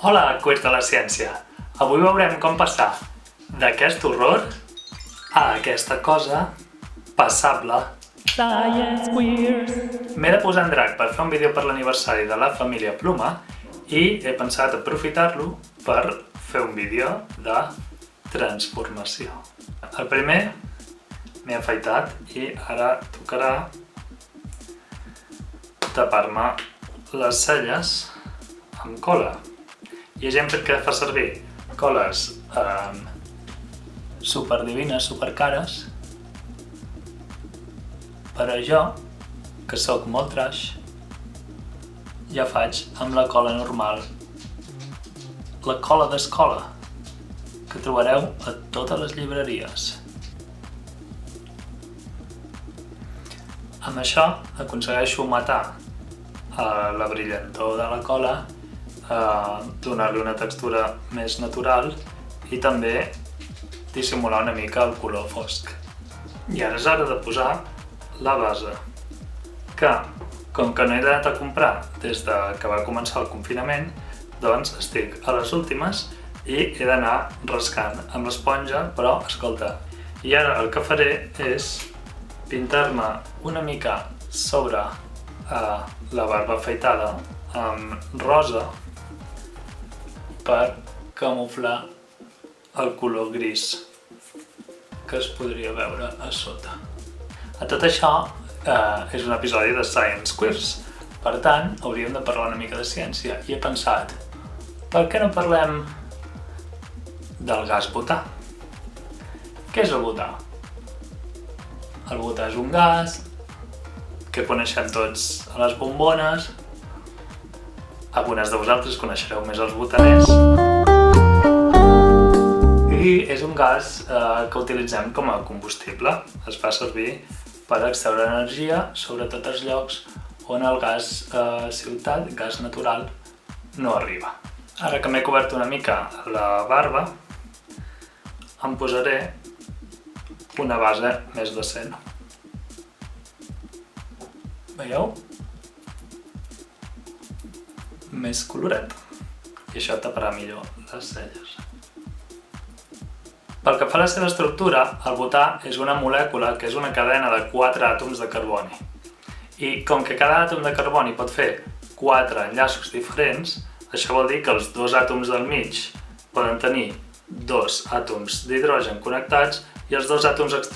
Hola, queers de la ciència! Avui veurem com passar d'aquest horror a aquesta cosa passable. Science Queers! M'he de posar en drac per fer un vídeo per l'aniversari de la família Pluma i he pensat aprofitar-lo per fer un vídeo de transformació. El primer m'he afaitat i ara tocarà tapar-me les celles amb cola. Hi ha gent que fa servir coles superdivines, supercares, però jo, que sóc molt trash, ja faig amb la cola normal, la cola d'escola, que trobareu a totes les llibreries. Amb això aconsegueixo matar la brillantor de la cola, donar-li una textura més natural i també dissimular una mica el color fosc. I ara és hora de posar la base, que, com que no he anat a comprar des que va començar el confinament, doncs estic a les últimes i he d'anar rascant amb l'esponja, però, escolta, i ara el que faré és pintar-me una mica sobre la barba afaitada amb rosa per camuflar el color gris que es podria veure a sota. A tot això és un episodi de Science Queers, per tant hauríem de parlar una mica de ciència i he pensat, per què no parlem del gas butà? Què és el butà? El butà és un gas que coneixem tots a les bombones. Algunes de vosaltres coneixereu més els butaners. I és un gas que utilitzem com a combustible. Es fa servir per extreure energia, sobretot als llocs on el gas ciutat, gas natural, no arriba. Ara que m'he cobert una mica la barba, em posaré una base més decent. Veieu? Més coloret. I això taparà millor les celles. Pel que fa a la seva estructura, el butà és una molècula que és una cadena de 4 àtoms de carboni. I com que cada àtom de carboni pot fer 4 enllaços diferents, això vol dir que els 2 àtoms del mig poden tenir 2 àtoms d'hidrogen connectats i els 2 àtoms Els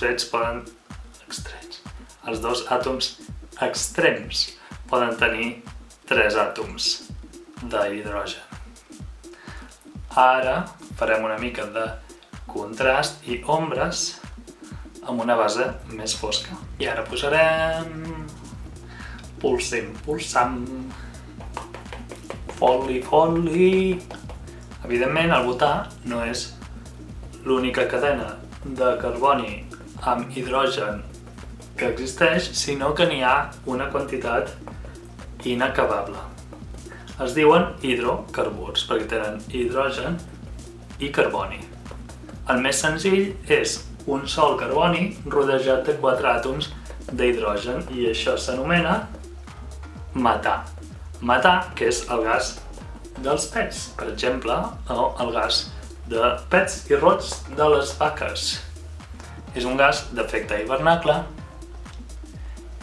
2 àtoms extrems poden tenir 3 àtoms d'hidrogen. Ara farem una mica de contrast i ombres amb una base més fosca. I ara posarem pulsam, foli. Evidentment el butà no és l'única cadena de carboni amb hidrogen que existeix, sinó que n'hi ha una quantitat inacabable. Es diuen hidrocarburs perquè tenen hidrogen i carboni. El més senzill és un sol carboni rodejat de 4 àtoms d'hidrogen i això s'anomena metà. Metà, que és el gas dels pets, per exemple, o el gas de pets i rots de les vaques. És un gas d'efecte hivernacle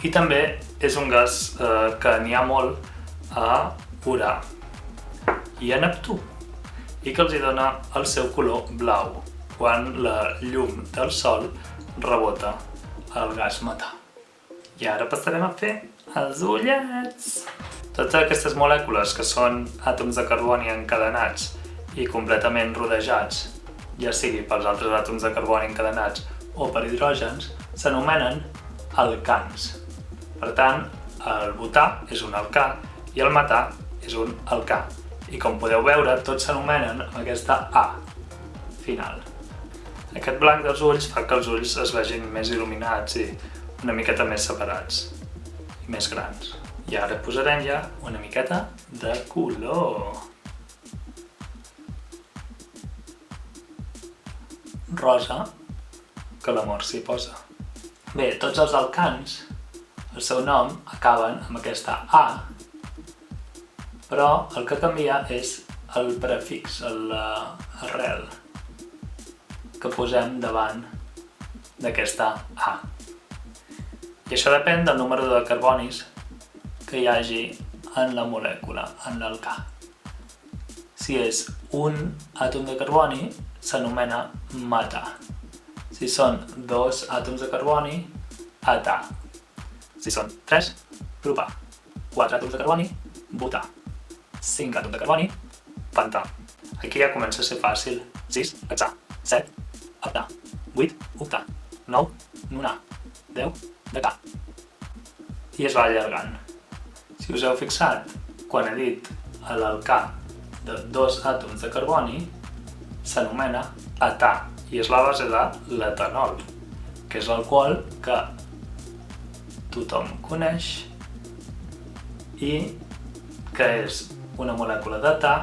i també és un gas que n'hi ha molt a Urà i a Neptú i que els hi dona el seu color blau quan la llum del sol rebota el gas metà. I ara passarem a fer els ullets. Totes aquestes molècules que són àtoms de carboni encadenats i completament rodejats, ja sigui pels altres àtoms de carboni encadenats o per hidrògens, s'anomenen alcans. Per tant, el butà és un alcà i el metà és un alcà. I com podeu veure, tots s'anomenen amb aquesta A final. Aquest blanc dels ulls fa que els ulls es vegin més il·luminats i una miqueta més separats i més grans. I ara posarem ja una miqueta de color. Rosa, que l'amor s'hi posa. Bé, tots els alcans, el seu nom, acaben amb aquesta A, però el que canvia és el prefix, l'arrel que posem davant d'aquesta A. I això depèn del número de carbonis que hi hagi en la molècula, en l'alcà. Si és un àtom de carboni, s'anomena metà. Si són 2 àtoms de carboni, età. Si són 3, propà. 4 àtoms de carboni, butà. 5 àtoms de carboni, pentà. Aquí ja comença a ser fàcil. 6, hexà. 7, heptà. 8, octà. 9, nonà. 10, decà. I es va allargant. Si us heu fixat, quan he dit l'alcà de 2 àtoms de carboni, s'anomena età i és la base de l'etanol, que és l'alcohol que tothom coneix i que és una molècula d'età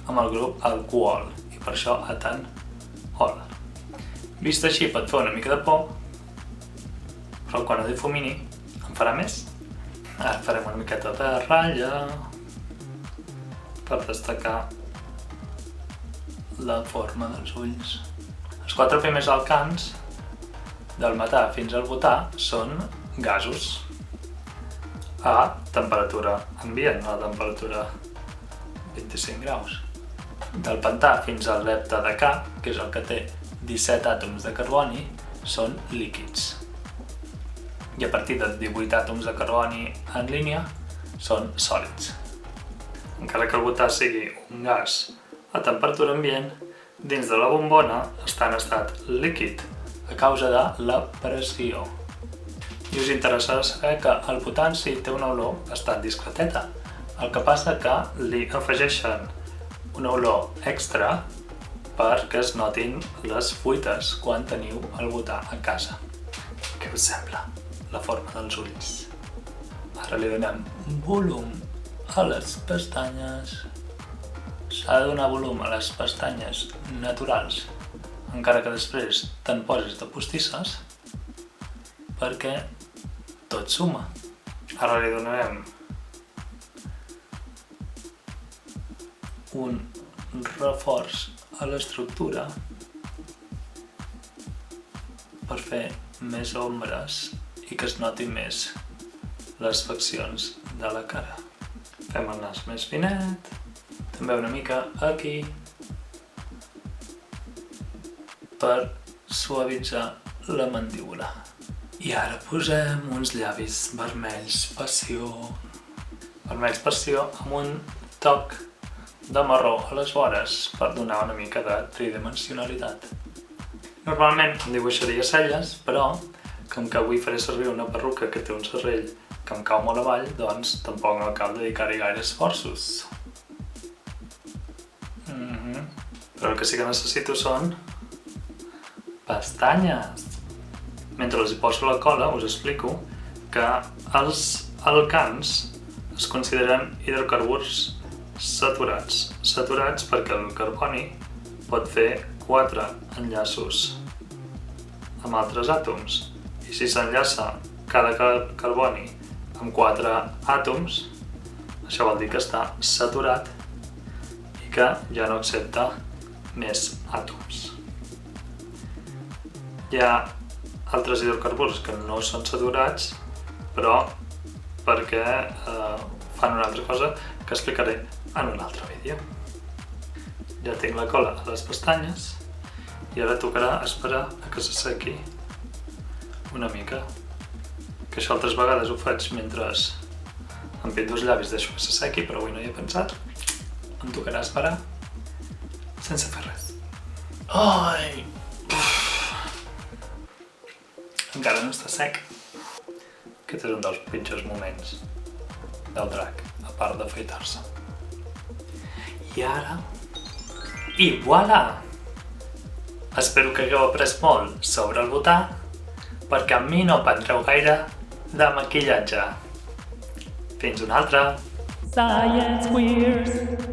amb el grup alcohol i per això etanol. Vist així pot fer una mica de por, però quan ho difumini en farà més. Ara farem una miqueta de ratlla per destacar la forma dels ulls. Els 4 primers alcans, del metà fins al butà, són gasos a temperatura ambient, a temperatura 25 graus. Del pentà fins al heptadecà, que és el que té 17 àtoms de carboni, són líquids. I a partir de 18 àtoms de carboni en línia són sòlids. Encara que el butà sigui un gas a temperatura ambient, dins de la bombona està en estat líquid a causa de la pressió. I us interessarà saber que el butà en si té una olor bastant discreteta. El que passa que li afegeixen una olor extra perquè es notin les fuites quan teniu el butà a casa. Què us sembla la forma dels ulls? Ara li donem volum a les pestanyes. S'ha de donar volum a les pestanyes naturals, encara que després te'n posis de postisses, perquè tot suma. Ara li donarem un reforç a l'estructura per fer més ombres i que es noti més les faccions de la cara. Fem el nas més finet, també una mica aquí, per suavitzar la mandíbula. I ara posem uns llavis vermells passió. Vermells passió amb un toc de marró a les vores per donar una mica de tridimensionalitat. Normalment em dibuixaria celles, però com que avui faré servir una perruca que té un serrell que em cau molt avall, doncs tampoc no cal dedicar-hi gaire esforços. Però el que sí que necessito són pestanyes. Mentre els hi poso la cola us explico que els alcans es consideren hidrocarburs saturats. Saturats perquè el carboni pot fer 4 enllaços amb altres àtoms. I si s'enllaça cada carboni amb 4 àtoms, això vol dir que està saturat i que ja no accepta més àtoms. Hi ha altres hidrocarburs que no són saturats, però perquè fan una altra cosa que explicaré en un altre vídeo. Ja tinc la cola a les pestanyes i ara tocarà esperar a que s'assequi una mica. Que això altres vegades ho faig mentre em pinto els llavis, deixo que s'assequi, però avui no hi he pensat. Em tocarà esperar sense fer res. Ai! Encara no està sec. Aquest és un dels pitjors moments del drac, a part d'afaitar-se. I ara... I voilà! Espero que hagueu après molt sobre el butà, perquè amb mi no aprendreu gaire de maquillatge. Fins una altra! Science Queers.